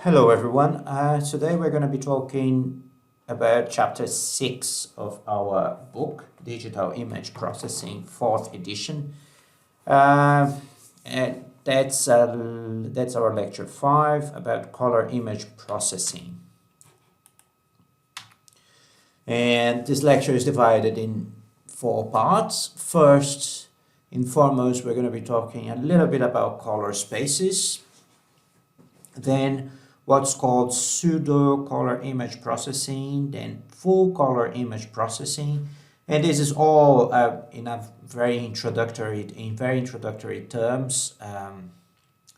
Hello everyone. Today we're going to be talking about chapter 6 of our book, Digital Image Processing, 4th edition. And that's our lecture 5 about color image processing. And this lecture is divided in 4 parts. First and foremost, we're going to be talking a little bit about color spaces. Then what's called pseudo color image processing, then full color image processing, and this is all in very introductory terms,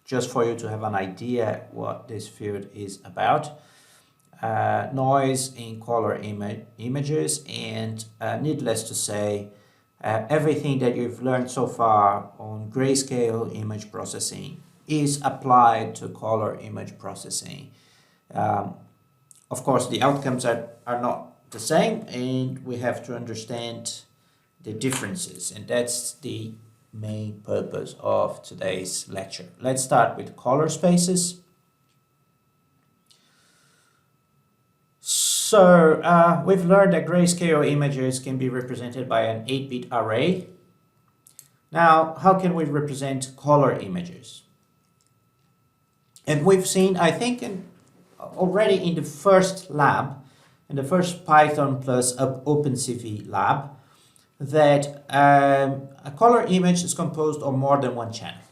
just for you to have an idea what this field is about. Noise in color images, and needless to say, everything that you've learned so far on grayscale image processing is applied to color image processing. Of course, the outcomes are not the same, and we have to understand the differences, and that's the main purpose of today's lecture. Let's start with color spaces. So we've learned that grayscale images can be represented by an 8-bit array. Now, how can we represent color images? And we've seen, I think, already in the first lab, in the first Python plus OpenCV lab, that a color image is composed of more than one channel.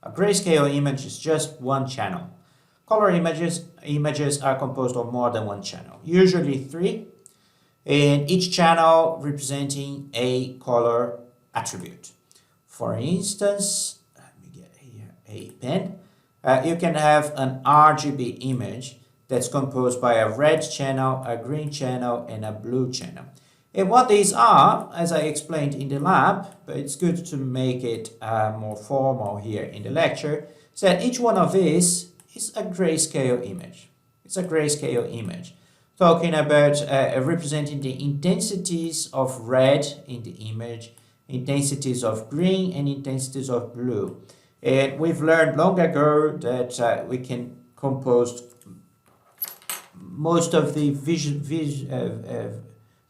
A grayscale image is just one channel. Color images are composed of more than one channel, usually 3, and each channel representing a color attribute. For instance, let me get here a pen. You can have an RGB image that's composed by a red channel, a green channel, and a blue channel. And what these are, as I explained in the lab, but it's good to make it more formal here in the lecture, is that each one of these is a grayscale image. It's a grayscale image, talking about representing the intensities of red in the image, intensities of green, and intensities of blue. And we've learned long ago that we can compose most of the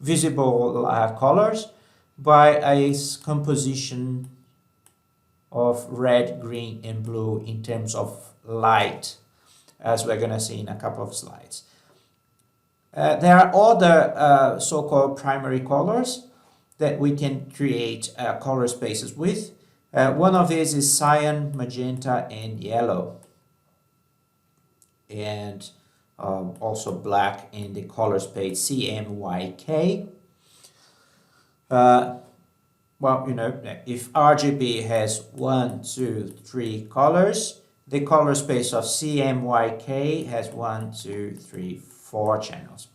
visible colors by a composition of red, green, and blue in terms of light, as we're going to see in a couple of slides. There are other so-called primary colors that we can create color spaces with. One of these is cyan, magenta, and yellow, and also black in the color space CMYK. Well, you know, if RGB has 1, 2, 3 colors, the color space of CMYK has 1, 2, 3, 4 channels.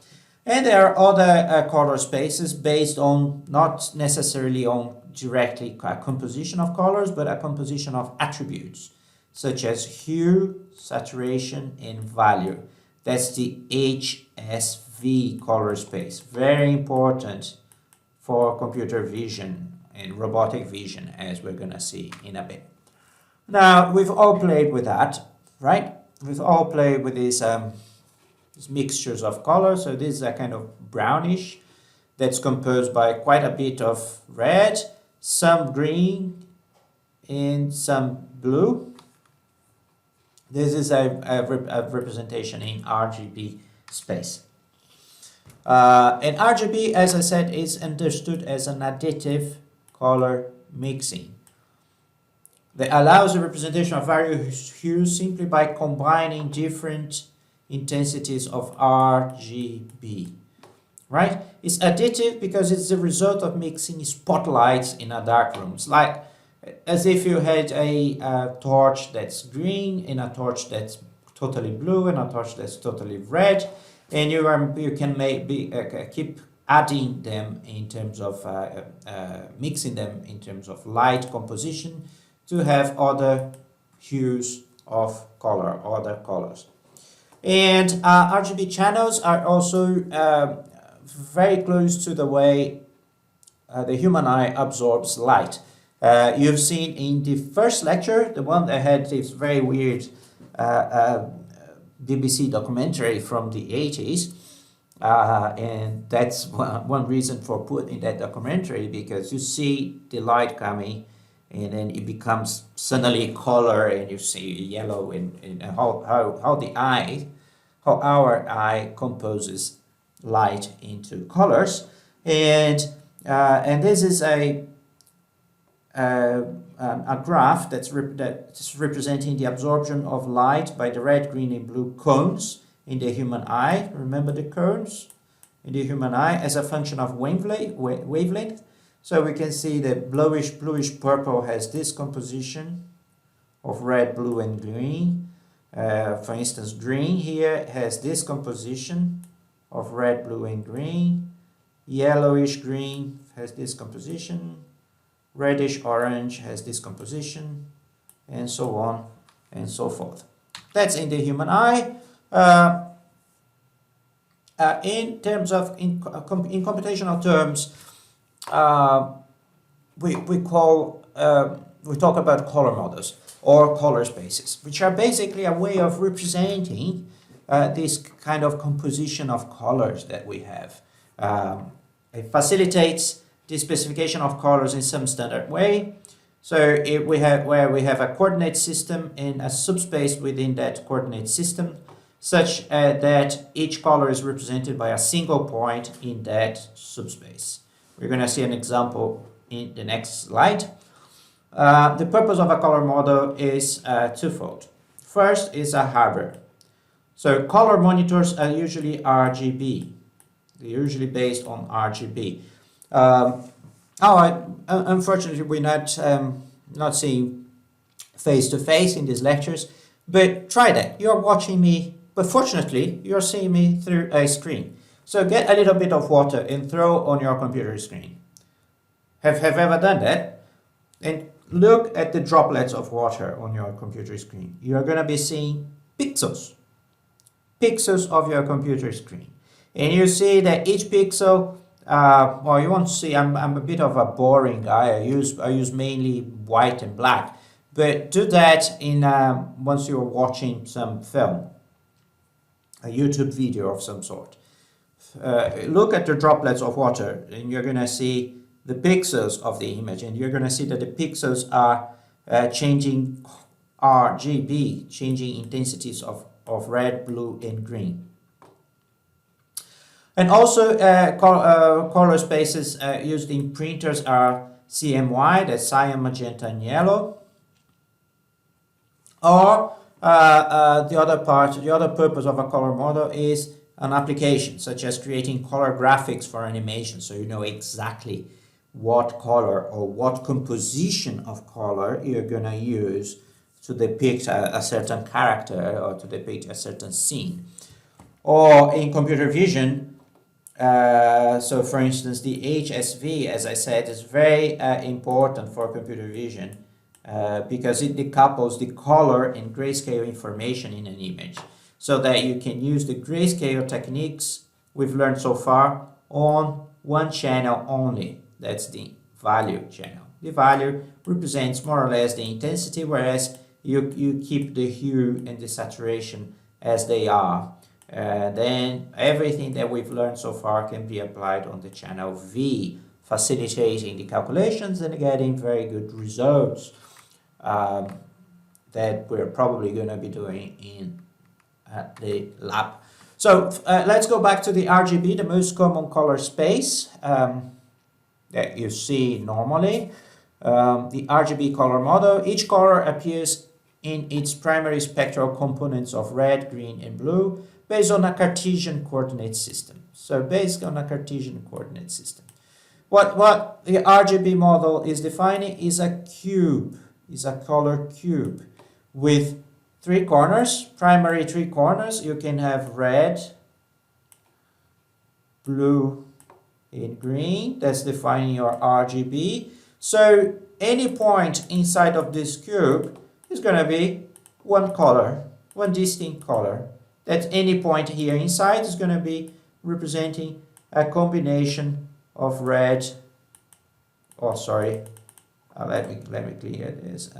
And there are other color spaces based on not necessarily on directly a composition of colors, but a composition of attributes such as hue, saturation, and value. That's the HSV color space. Very important for computer vision and robotic vision, as we're going to see in a bit. Now, we've all played with that, right? We've all played with these mixtures of colors. So this is a kind of brownish that's composed by quite a bit of red, some green, and some blue. This is a representation in RGB space. And RGB, as I said, is understood as an additive color mixing that allows the representation of various hues simply by combining different intensities of RGB, right? It's additive because it's the result of mixing spotlights in a dark room. It's like as if you had a torch that's green and a torch that's totally blue and a torch that's totally red, and you can keep adding them in terms of mixing them in terms of light composition to have other hues of color, other colors. And RGB channels are also very close to the way the human eye absorbs light. You've seen in the first lecture, the one that had this very weird BBC documentary from the 80s. And that's one reason for putting that documentary, because you see the light coming and then it becomes suddenly color and you see yellow, and how our eye composes light into colors. And this is a graph that's representing the absorption of light by the red, green, and blue cones in the human eye. Remember the cones in the human eye as a function of wavelength. So we can see that bluish purple has this composition of red, blue, and green. For instance, green here has this composition of red, blue, and green. Yellowish green has this composition. Reddish orange has this composition, and so on and so forth. That's in the human eye. In terms of in computational terms, we talk about color models or color spaces, which are basically a way of representing this kind of composition of colors that we have. It facilitates the specification of colors in some standard way. So we have a coordinate system and a subspace within that coordinate system, such that each color is represented by a single point in that subspace. We're going to see an example in the next slide. The purpose of a color model is twofold. First is a hardware. So color monitors are usually RGB. They're usually based on RGB. Unfortunately, we're not seeing face-to-face in these lectures, but try that. You're watching me, but fortunately, you're seeing me through a screen. So get a little bit of water and throw on your computer screen. Have ever done that? And look at the droplets of water on your computer screen. You're going to be seeing pixels of your computer screen. And you see that each pixel, well, you won't see, I'm a bit of a boring guy. I use mainly white and black. But do that in once you're watching some film, a YouTube video of some sort. Look at the droplets of water, and you're going to see the pixels of the image, and you're going to see that the pixels are changing RGB, changing intensities of red, blue, and green. And also color spaces used in printers are CMY, that's cyan, magenta, and yellow. Or the other purpose of a color model is an application, such as creating color graphics for animation, so you know exactly what color or what composition of color you're going to use to depict a certain character or to depict a certain scene. Or in computer vision, so for instance, the HSV, as I said, is very important for computer vision because it decouples the color and grayscale information in an image, so that you can use the grayscale techniques we've learned so far on one channel only. That's the value channel. The value represents more or less the intensity, whereas you keep the hue and the saturation as they are. Then everything that we've learned so far can be applied on the channel V, facilitating the calculations and getting very good results that we're probably going to be doing in the lab. So let's go back to the RGB, the most common color space that you see normally. The RGB color model, each color appears in its primary spectral components of red, green, and blue based on a Cartesian coordinate system. So based on a Cartesian coordinate system. What the RGB model is defining is a cube, is a color cube with three corners, primary three corners. You can have red, blue, and green. That's defining your RGB. So any point inside of this cube is going to be one color, one distinct color. That any point here inside is going to be representing a combination of red. Oh, sorry. Let me clear this.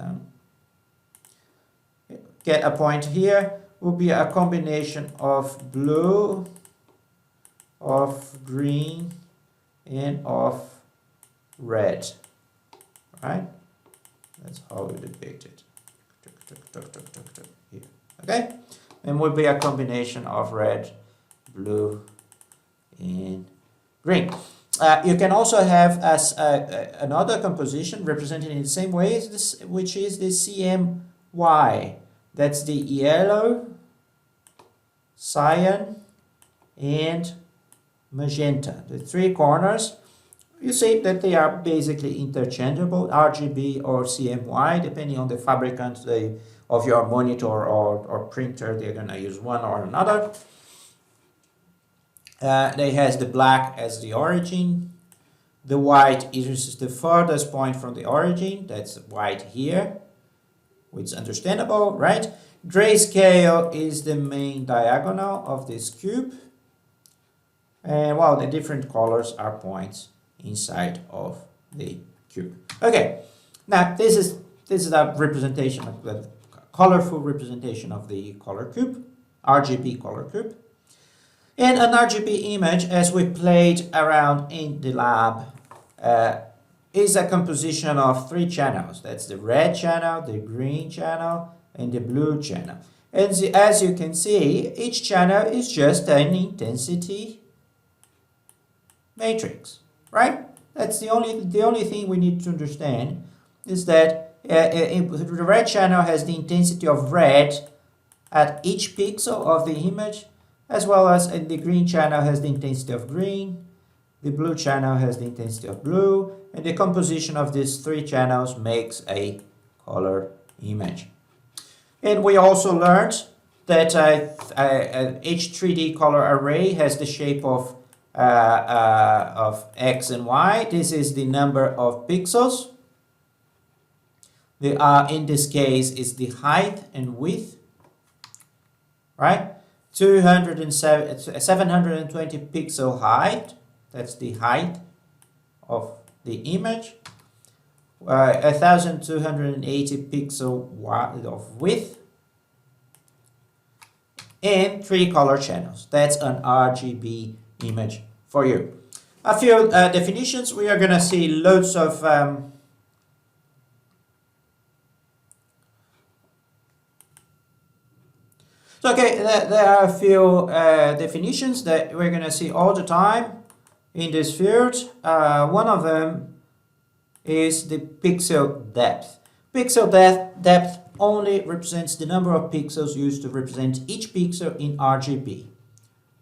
Get a point here will be a combination of blue, of green, and of red, right? That's how we depict it. Here, okay? And will be a combination of red, blue, and green. You can also have as another composition represented in the same way as this, which is the CMY. That's the yellow, cyan, and magenta. The three corners, you see that they are basically interchangeable, RGB or CMY, depending on the fabricant of your monitor or printer. They're going to use one or another. They has the black as the origin. The white is the furthest point from the origin. That's white here, which is understandable, right? Grayscale is the main diagonal of this cube. And well, the different colors are points inside of the cube. Okay, now this is a representation of the colorful representation of the color cube, RGB color cube. And an RGB image, as we played around in the lab, is a composition of three channels. That's the red channel, the green channel, and the blue channel. And as you can see, each channel is just an intensity matrix, right? That's the only thing we need to understand is that the red channel has the intensity of red at each pixel of the image, as well as the green channel has the intensity of green, the blue channel has the intensity of blue, and the composition of these three channels makes a color image. And we also learned that each 3D color array has the shape of X and Y. This is the number of pixels. In this case is the height and width, right? 720 pixel height, that's the height of the image. 1280 pixel of width, and 3 color channels. That's an RGB image for you. A few definitions. We are going to see loads of so okay, there are a few definitions that we're going to see all the time in this field. One of them is the pixel depth. Pixel depth only represents the number of pixels used to represent each pixel in RGB.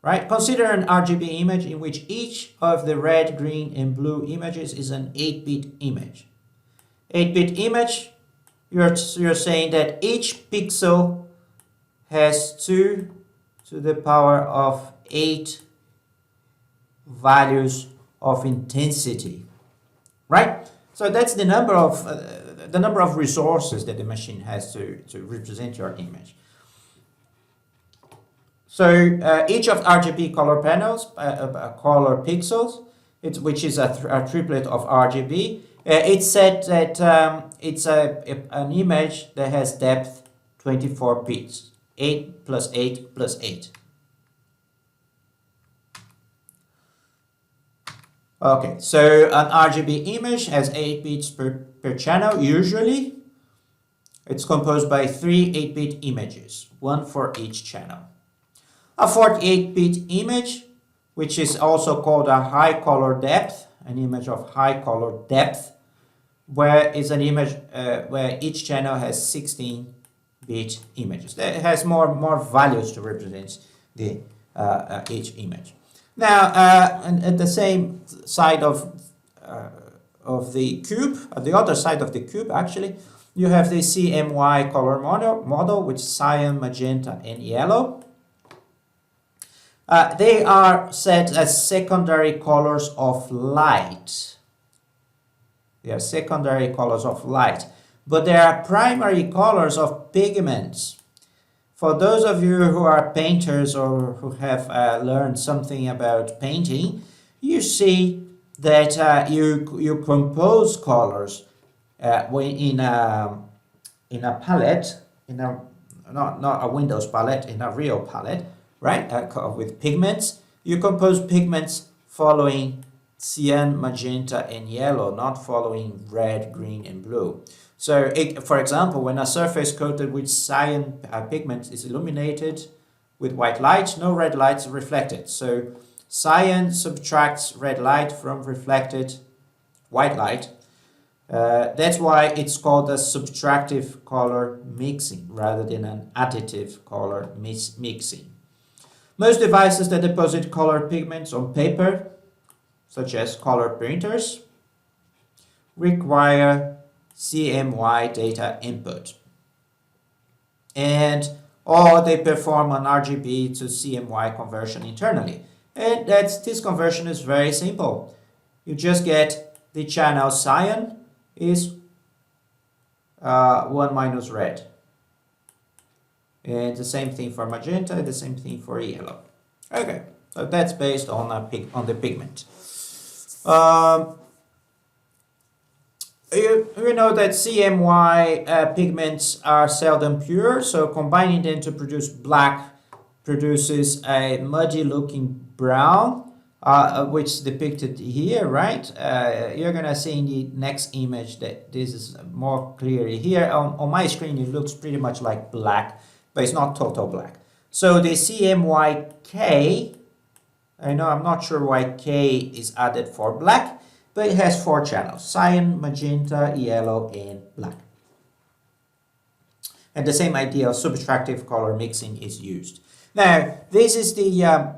Right? Consider an RGB image in which each of the red, green, and blue images is an 8-bit image. 8-bit image, you're saying that each pixel has 2 to the power of 8 values of intensity, right? So that's the number of resources that the machine has to represent your image. So each of RGB color panels, color pixels, which is a triplet of RGB, it's said that it's an image that has depth 24 bits. 8 plus 8 plus 8. Okay, so an RGB image has 8 bits per channel. Usually, it's composed by 3 8-bit images, one for each channel. A 48-bit image, which is also called a high color depth, an image of high color depth, where is an image where each channel has 16-bit images. That has more values to represent the each image. Now, at the same side of the cube, at the other side of the cube, actually, you have the CMY color model, which is cyan, magenta, and yellow. They are set as secondary colors of light. They are secondary colors of light, but they are primary colors of pigments. For those of you who are painters or who have learned something about painting, you see that you compose colors when in a palette, in a not a Windows palette, in a real palette, right? With pigments. You compose pigments following cyan, magenta, and yellow, not following red, green, and blue. So, for example, when a surface coated with cyan pigment is illuminated with white light, no red light is reflected. So, cyan subtracts red light from reflected white light. That's why it's called a subtractive color mixing rather than an additive color mixing. Most devices that deposit color pigments on paper, such as color printers, require CMY data input, or they perform an RGB to CMY conversion internally. And this conversion is very simple. You just get the channel cyan is 1 minus red. And the same thing for magenta, the same thing for yellow. Okay, so that's based on the pigment. You know that CMY pigments are seldom pure, so combining them to produce black produces a muddy looking brown, which is depicted here, right? You're gonna see in the next image that this is more clearly here. On my screen it looks pretty much like black, but it's not total black. So the CMYK, I know I'm not sure why K is added for black, but it has 4 channels: cyan, magenta, yellow, and black. And the same idea of subtractive color mixing is used. Now, this is the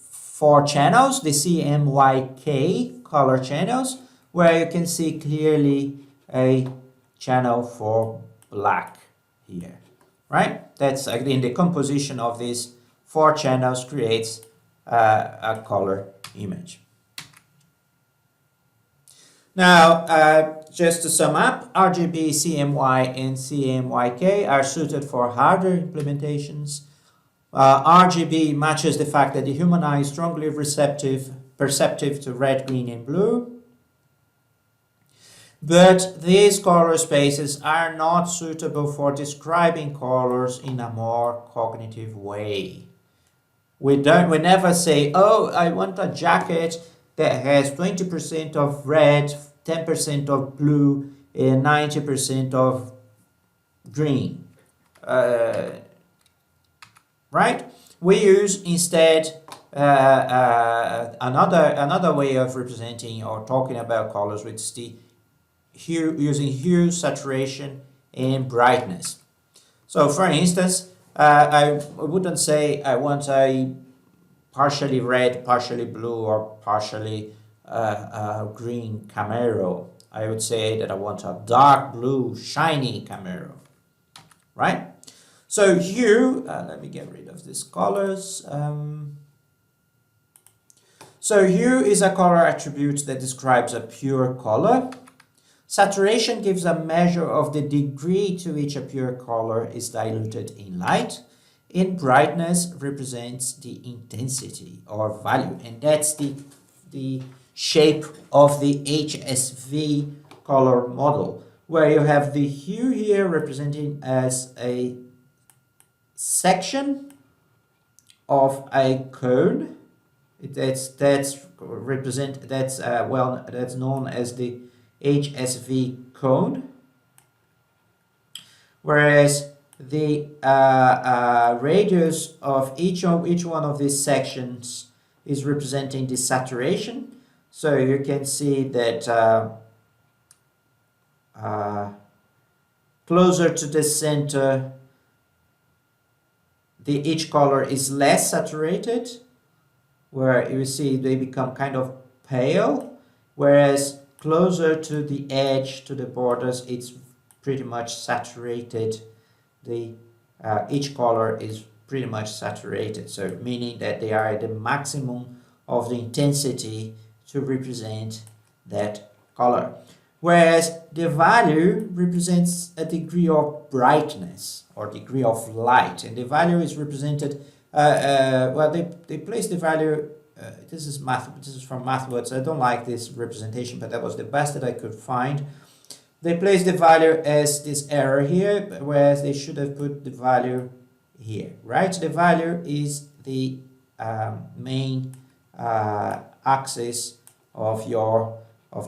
4 channels, the CMYK color channels, where you can see clearly a channel for black here, right? That's again the composition of these 4 channels creates a color image. Now, just to sum up, RGB, CMY, and CMYK are suited for hardware implementations. RGB matches the fact that the human eye is strongly perceptive to red, green, and blue. But these color spaces are not suitable for describing colors in a more cognitive way. We never say, oh, I want a jacket that has 20% of red, 10% of blue, and 90% of green. Right? We use instead another way of representing or talking about colors, which is the hue, using hue, saturation, and brightness. So, for instance, I wouldn't say I want a partially red, partially blue, or partially green Camaro. I would say that I want a dark blue, shiny Camaro, right? So hue, let me get rid of these colors. So hue is a color attribute that describes a pure color. Saturation gives a measure of the degree to which a pure color is diluted in light. And brightness represents the intensity or value, and that's the shape of the HSV color model, where you have the hue here representing as a section of a cone. That's known as the HSV cone, whereas the radius of each one of these sections is representing the saturation. So you can see that closer to the center, each color is less saturated, where you see they become kind of pale, whereas closer to the edge, to the borders, it's pretty much saturated. Each color is pretty much saturated, so meaning that they are at the maximum of the intensity to represent that color. Whereas the value represents a degree of brightness or degree of light, and the value is represented, well, they place the value, this is from MathWords. I don't like this representation, but that was the best that I could find. they place the value as this error here, whereas they should have put the value here, right? The value is the main axis of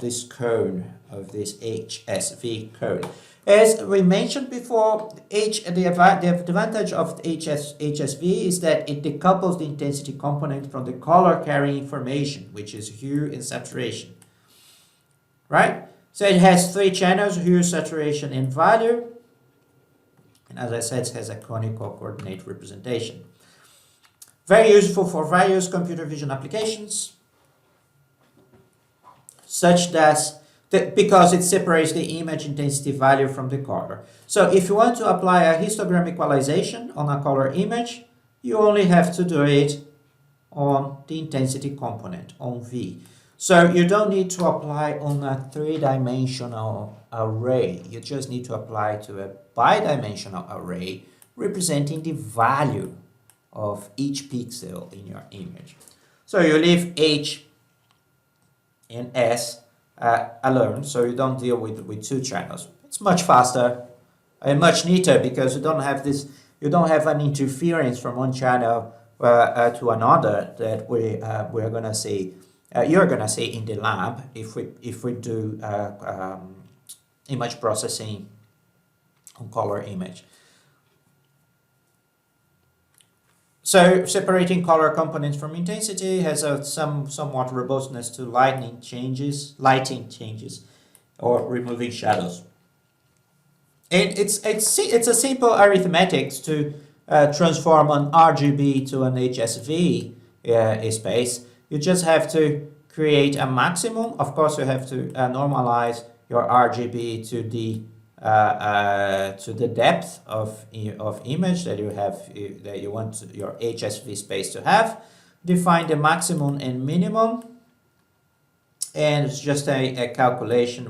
this cone, of this HSV cone. As we mentioned before, the advantage of HSV is that it decouples the intensity component from the color carrying information, which is hue and saturation, right? So it has three channels: hue, saturation, and value. And as I said, it has a conical coordinate representation. Very useful for various computer vision applications, such that because it separates the image intensity value from the color. So if you want to apply a histogram equalization on a color image, you only have to do it on the intensity component, on V. So you don't need to apply on a three-dimensional array. You just need to apply to a bidimensional array representing the value of each pixel in your image. So you leave H and S alone, so you don't deal with two channels. It's much faster and much neater because you don't have an interference from one channel to another that we're gonna see. You're gonna see in the lab if we do image processing on color image. So separating color components from intensity has a somewhat robustness to lighting changes, or removing shadows. And it's a simple arithmetic to transform an RGB to an HSV space. You just have to create a maximum. Of course, you have to normalize your RGB to the depth of image that you want your HSV space to have. Define the maximum and minimum, and it's just a calculation.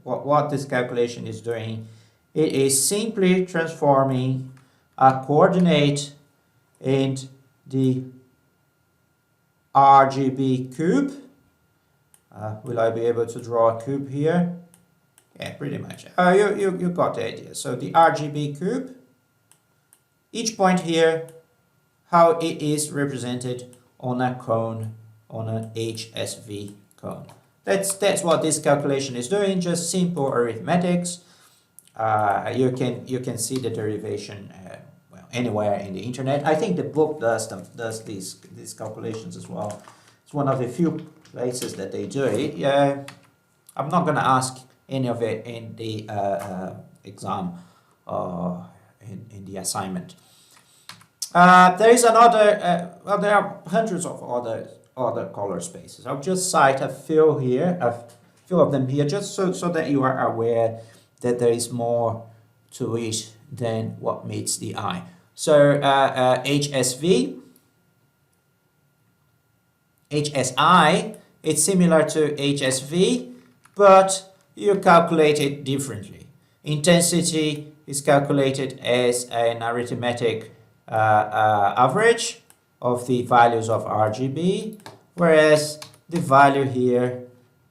What this calculation is doing, it is simply transforming a coordinate and the RGB cube. Will I be able to draw a cube here? Yeah, pretty much. You got the idea. So the RGB cube, each point here, how it is represented on a cone, on an HSV cone. That's what this calculation is doing. Just simple arithmetics. You can see the derivation well, anywhere in the internet. I think the book does these calculations as well. It's one of the few places that they do it. Yeah, I'm not gonna ask any of it in the exam or in the assignment. There is another. Well, there are hundreds of other color spaces. I'll just cite a few here, a few of them here, just so that you are aware that there is more to it than what meets the eye. So HSI, it's similar to HSV, but you calculate it differently. Intensity is calculated as an arithmetic average of the values of RGB, whereas the value here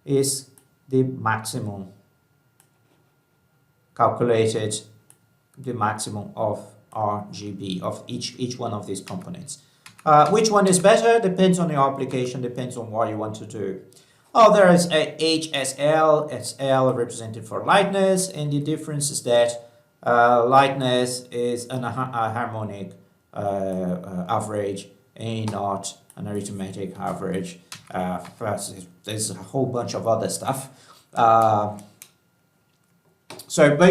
is the maximum, calculated the maximum of RGB of each one of these components. Which one is better depends on your application, depends on what you want to do. Oh, there is a HSL, SL represented for lightness, and the difference is that lightness is a harmonic average and not an arithmetic average. There's a whole bunch of other stuff. But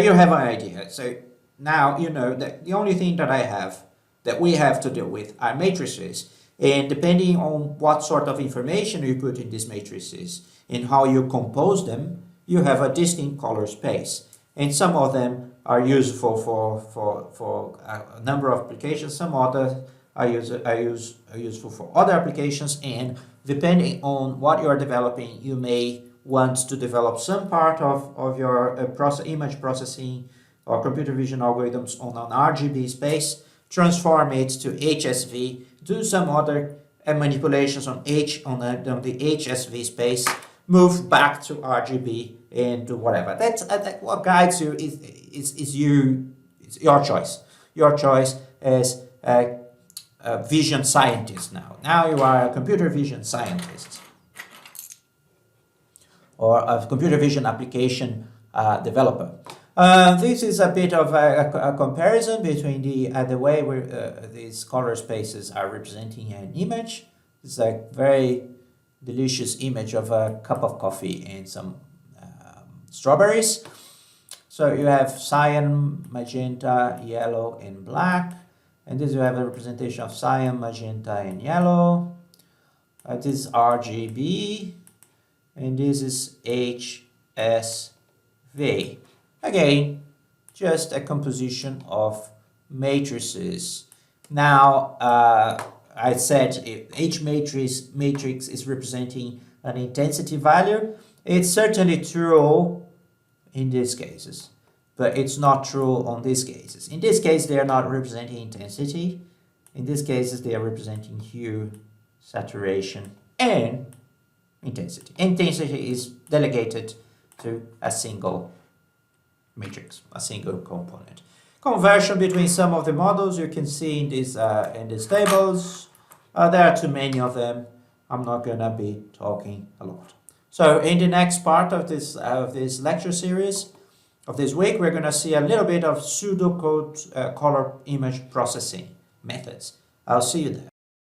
you have an idea. So now you know that the only thing that we have to deal with are matrices. And depending on what sort of information you put in these matrices and how you compose them, you have a distinct color space. And some of them are useful for a number of applications. Some others are useful for other applications. And depending on what you are developing, you may want to develop some part of your image processing or computer vision algorithms on an RGB space, transform it to HSV, do some other manipulations on the HSV space, move back to RGB and do whatever. That's what guides you is your choice. Your choice as a vision scientist now. Now you are a computer vision scientist or a computer vision application developer. This is a bit of a comparison between the way these color spaces are representing an image. It's a very delicious image of a cup of coffee and some strawberries. So you have cyan, magenta, yellow, and black. And this you have a representation of cyan, magenta, and yellow. This is RGB. And this is HSV. Again, just a composition of matrices. Now, I said each matrix is representing an intensity value. It's certainly true in these cases, but it's not true on these cases. In this case, they are not representing intensity. In these cases, they are representing hue, saturation, and intensity. Intensity is delegated to a single matrix, a single component. Conversion between some of the models you can see in these tables. There are too many of them. I'm not gonna be talking a lot. So in the next part of this lecture series of this week, we're gonna see a little bit of pseudocode color image processing methods. I'll see you there.